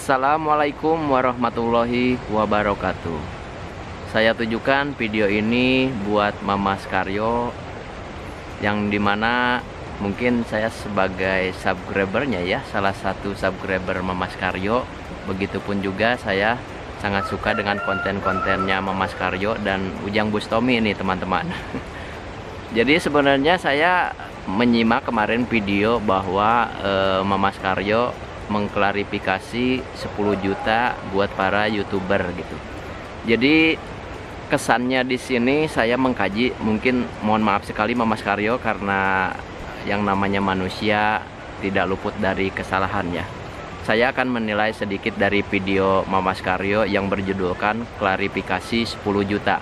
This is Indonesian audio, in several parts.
Assalamualaikum warahmatullahi wabarakatuh. Saya tujukan video ini buat Mama Skaryo, yang dimana mungkin saya sebagai subscribernya ya, salah satu subscriber Mama Skaryo. Begitupun juga saya sangat suka dengan konten-kontennya Mama Skaryo dan Ujang Bustomi ini teman-teman. Jadi sebenarnya saya menyimak kemarin video bahwa Mama Skaryo mengklarifikasi 10 juta buat para YouTuber gitu. Jadi kesannya di sini saya mengkaji, mungkin mohon maaf sekali Mama Skaryo, karena yang namanya manusia tidak luput dari kesalahannya. Saya akan menilai sedikit dari video Mama Skaryo yang berjudulkan klarifikasi 10 juta.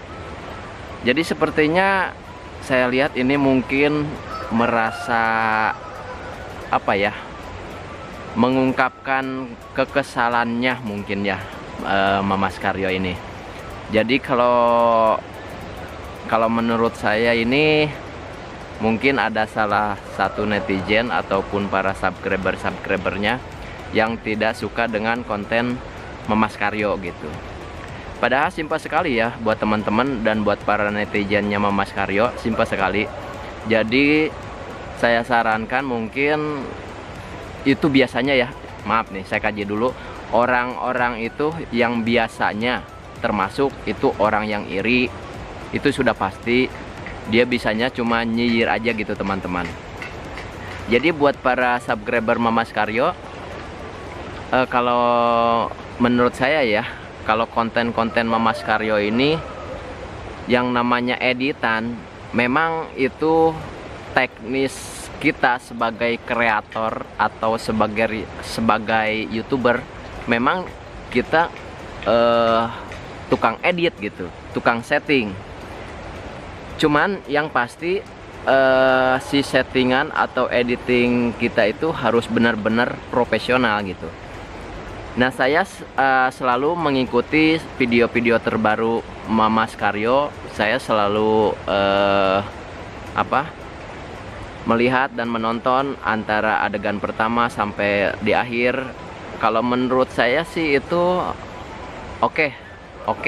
Jadi sepertinya saya lihat ini mungkin merasa mengungkapkan kekesalannya mungkin ya, Mama Skaryo ini. Jadi kalau menurut saya ini mungkin ada salah satu netizen ataupun para subscribernya yang tidak suka dengan konten Mama Skaryo gitu. Padahal simpel sekali ya buat teman-teman dan buat para netizennya Mama Skaryo, simpel sekali. Jadi saya sarankan mungkin itu biasanya ya, maaf nih saya kaji dulu, orang-orang itu yang biasanya termasuk itu orang yang iri, itu sudah pasti dia bisanya cuma nyiyir aja gitu teman-teman. Jadi buat para subscriber Mama Skaryo, kalau menurut saya ya, kalau konten-konten Mama Skaryo ini yang namanya editan, memang itu teknis kita sebagai kreator atau sebagai YouTuber, memang kita tukang edit gitu, tukang setting. Cuman yang pasti si settingan atau editing kita itu harus benar-benar profesional gitu. Nah, saya selalu mengikuti video-video terbaru Mama Skaryo. Saya selalu melihat dan menonton antara adegan pertama sampai di akhir. Kalau menurut saya sih itu oke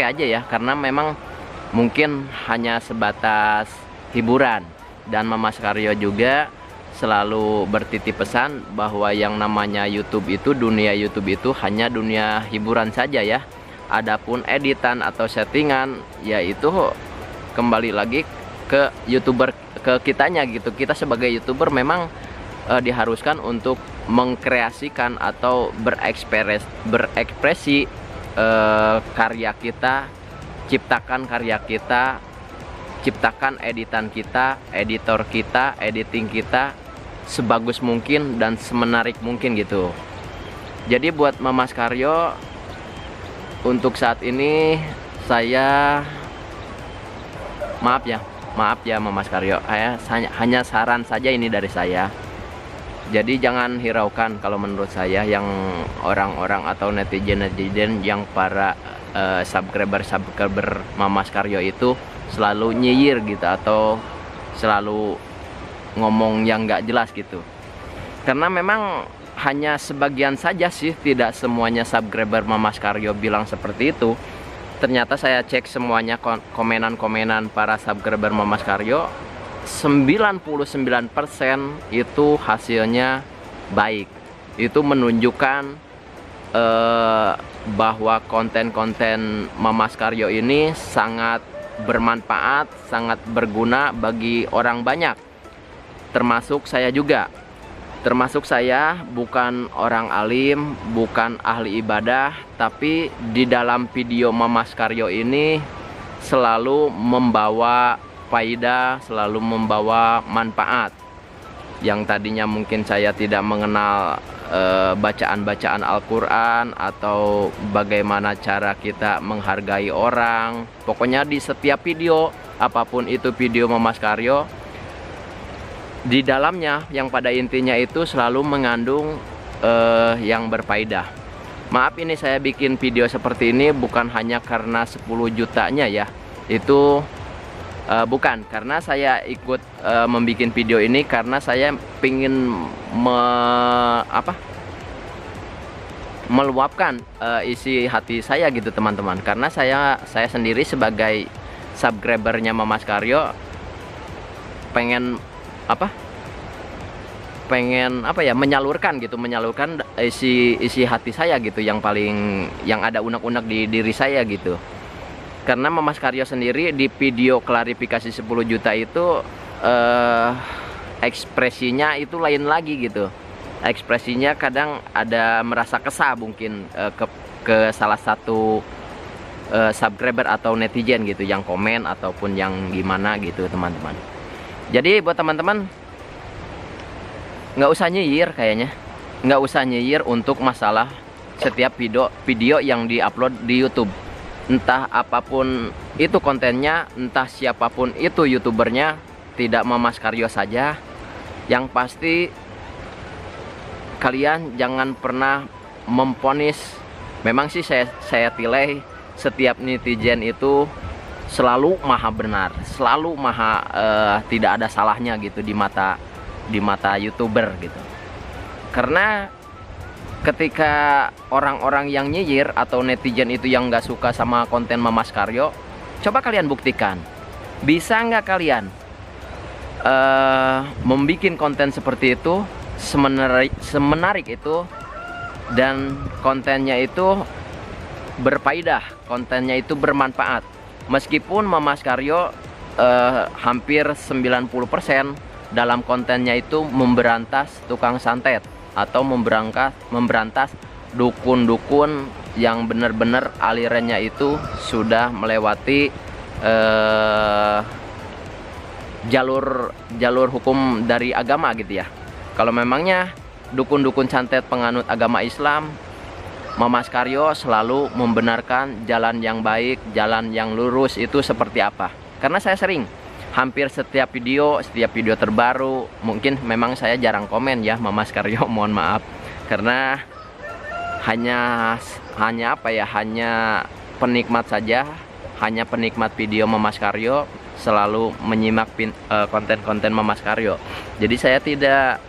aja ya, karena memang mungkin hanya sebatas hiburan. Dan Mama Skaryo juga selalu bertitip pesan bahwa yang namanya YouTube itu, dunia YouTube itu hanya dunia hiburan saja ya. Adapun editan atau settingan, yaitu kembali lagi ke YouTuber, ke kitanya gitu. Kita sebagai YouTuber memang diharuskan untuk mengkreasikan atau berekspresi karya kita, ciptakan karya kita, ciptakan editan kita, editor kita, editing kita sebagus mungkin dan semenarik mungkin gitu. Jadi buat Mama Skaryo, untuk saat ini saya maaf ya Mama Skaryo, hanya saran saja ini dari saya. Jadi jangan hiraukan kalau menurut saya yang orang-orang atau netizen yang para subscriber Mama Skaryo itu selalu nyiyir gitu atau selalu ngomong yang nggak jelas gitu. Karena memang hanya sebagian saja sih, tidak semuanya subscriber Mama Skaryo bilang seperti itu. Ternyata saya cek semuanya komenan-komenan para subscriber Mama Skaryo, 99% itu hasilnya baik. Itu menunjukkan bahwa konten-konten Mama Skaryo ini sangat bermanfaat, sangat berguna bagi orang banyak. Termasuk saya juga. Termasuk saya bukan orang alim, bukan ahli ibadah, tapi di dalam video Mama Skaryo ini selalu membawa faedah, selalu membawa manfaat. Yang tadinya mungkin saya tidak mengenal bacaan-bacaan Al-Quran atau bagaimana cara kita menghargai orang. Pokoknya di setiap video, apapun itu video Mama Skaryo, di dalamnya yang pada intinya itu selalu mengandung yang berfaedah. Maaf, ini saya bikin video seperti ini bukan hanya karena 10 jutanya ya. Itu bukan, karena saya ikut membuat video ini karena saya pingin meluapkan isi hati saya gitu teman-teman, karena saya sendiri sebagai subscribernya Mamas Karyo pengen menyalurkan isi hati saya gitu, yang ada unek-unek di diri saya gitu. Karena Mamas Karyo sendiri di video klarifikasi 10 juta itu ekspresinya itu lain lagi gitu. Ekspresinya kadang ada merasa kesal mungkin ke salah satu subscriber atau netizen gitu yang komen ataupun yang gimana gitu teman-teman. Jadi buat teman-teman, nggak usah nyinyir, kayaknya nggak usah nyinyir untuk masalah setiap video yang diupload di YouTube. Entah apapun itu kontennya, entah siapapun itu youtubernya, tidak Mamas Karyo saja. Yang pasti kalian jangan pernah memponis. Memang sih saya tilai setiap netizen itu selalu maha benar, selalu maha tidak ada salahnya gitu di mata youtuber gitu. Karena ketika orang-orang yang nyinyir atau netizen itu yang nggak suka sama konten Mamas Karyo, coba kalian buktikan, bisa nggak kalian membuat konten seperti itu semenarik itu, dan kontennya itu berfaedah, kontennya itu bermanfaat. Meskipun Mamas Karyo hampir 90% dalam kontennya itu memberantas tukang santet atau memberantas dukun-dukun yang benar-benar alirannya itu sudah melewati jalur hukum dari agama gitu ya. Kalau memangnya dukun-dukun santet penganut agama Islam, Mamas Karyo selalu membenarkan jalan yang baik, jalan yang lurus itu seperti apa. Karena saya sering, hampir setiap video terbaru, mungkin memang saya jarang komen ya Mamas Karyo, mohon maaf. Karena hanya penikmat saja, hanya penikmat video Mamas Karyo selalu menyimak konten-konten Mamas Karyo. Jadi saya tidak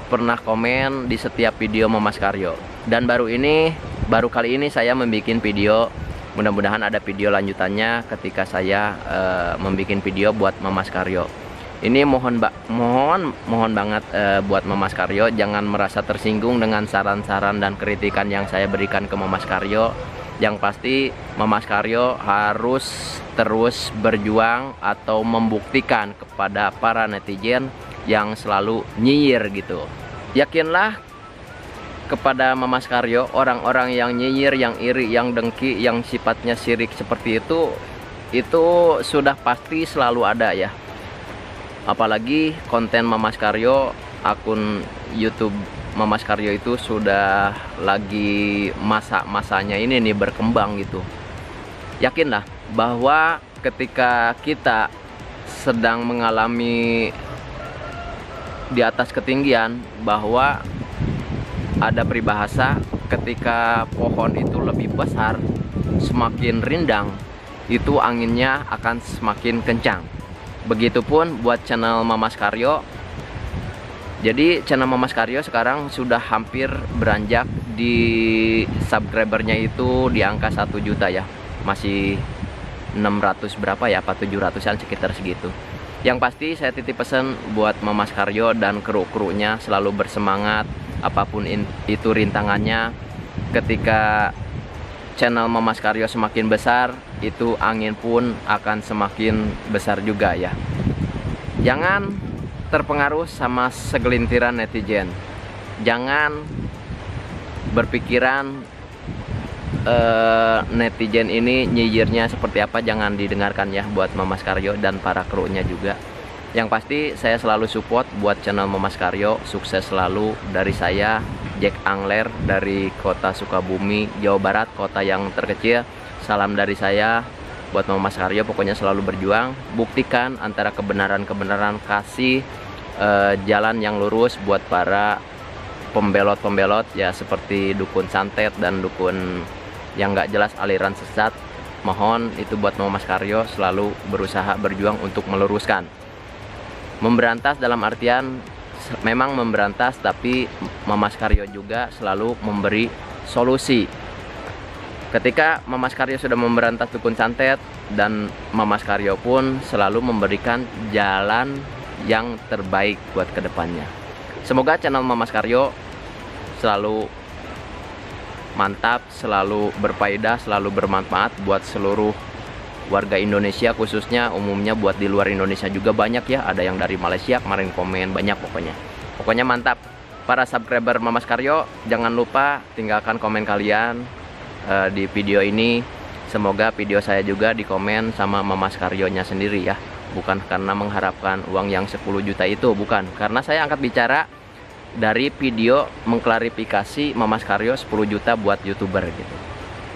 pernah komen di setiap video Mamas Karyo. Dan baru kali ini saya membuat video, mudah-mudahan ada video lanjutannya ketika saya membuat video buat Mamas Karyo. Ini mohon banget buat Mamas Karyo jangan merasa tersinggung dengan saran-saran dan kritikan yang saya berikan ke Mamas Karyo. Yang pasti Mamas Karyo harus terus berjuang atau membuktikan kepada para netizen yang selalu nyinyir gitu. Yakinlah kepada Mamas Karyo, orang-orang yang nyinyir, yang iri, yang dengki, yang sifatnya syirik seperti itu sudah pasti selalu ada ya. Apalagi konten Mamas Karyo, akun YouTube Mamas Karyo itu sudah lagi masa-masanya ini nih berkembang gitu. Yakinlah bahwa ketika kita sedang mengalami di atas ketinggian, bahwa ada peribahasa ketika pohon itu lebih besar, semakin rindang, itu anginnya akan semakin kencang. Begitupun buat channel Mamas Karyo. Jadi channel Mamas Karyo sekarang sudah hampir beranjak di subscribernya itu di angka 1 juta ya. Masih 600 berapa ya, apa 700-an sekitar segitu. Yang pasti saya titip pesan buat Mamas Karyo dan kru-krunya selalu bersemangat apapun itu rintangannya. Ketika channel Mamas Karyo semakin besar, itu angin pun akan semakin besar juga ya. Jangan terpengaruh sama segelintiran netizen. Jangan berpikiran netizen ini nyinyirnya seperti apa, jangan didengarkan ya buat Mamas Karyo dan para krunya juga. Yang pasti saya selalu support buat channel Mamas Karyo, sukses selalu dari saya, Jack Angler dari kota Sukabumi, Jawa Barat, kota yang terkecil. Salam dari saya buat Mamas Karyo, pokoknya selalu berjuang, buktikan antara kebenaran-kebenaran, kasih jalan yang lurus buat para pembelot-pembelot ya, seperti dukun santet dan dukun yang nggak jelas aliran sesat. Mohon itu buat Mamas Karyo selalu berusaha berjuang untuk meluruskan, memberantas dalam artian memang memberantas, tapi Mamas Karyo juga selalu memberi solusi. Ketika Mamas Karyo sudah memberantas dukun santet, dan Mamas Karyo pun selalu memberikan jalan yang terbaik buat kedepannya. Semoga channel Mamas Karyo selalu mantap, selalu berfaedah, selalu bermanfaat buat seluruh warga Indonesia, khususnya umumnya buat di luar Indonesia juga banyak ya. Ada yang dari Malaysia kemarin komen, banyak pokoknya mantap. Para subscriber Mamas Karyo, jangan lupa tinggalkan komen kalian di video ini. Semoga video saya juga dikomen sama Mamas Karyonya sendiri ya, bukan karena mengharapkan uang yang 10 juta itu, bukan, karena saya angkat bicara dari video mengklarifikasi Mamas Karyo 10 juta buat YouTuber gitu.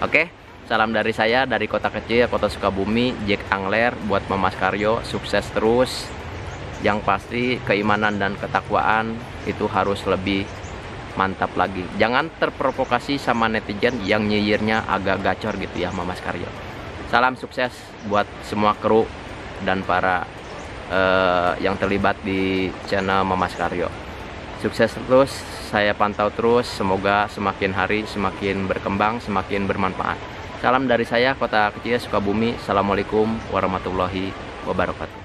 Oke, salam dari saya dari kota kecil, kota Sukabumi, Jack Angler. Buat Mamas Karyo, sukses terus. Yang pasti keimanan dan ketakwaan itu harus lebih mantap lagi. Jangan terprovokasi sama netizen yang nyinyirnya agak gacor gitu ya Mamas Karyo. Salam sukses buat semua kru dan para yang terlibat di channel Mamas Karyo. Sukses terus, saya pantau terus. Semoga semakin hari semakin berkembang, semakin bermanfaat. Salam dari saya, kota kecil Sukabumi. Assalamualaikum warahmatullahi wabarakatuh.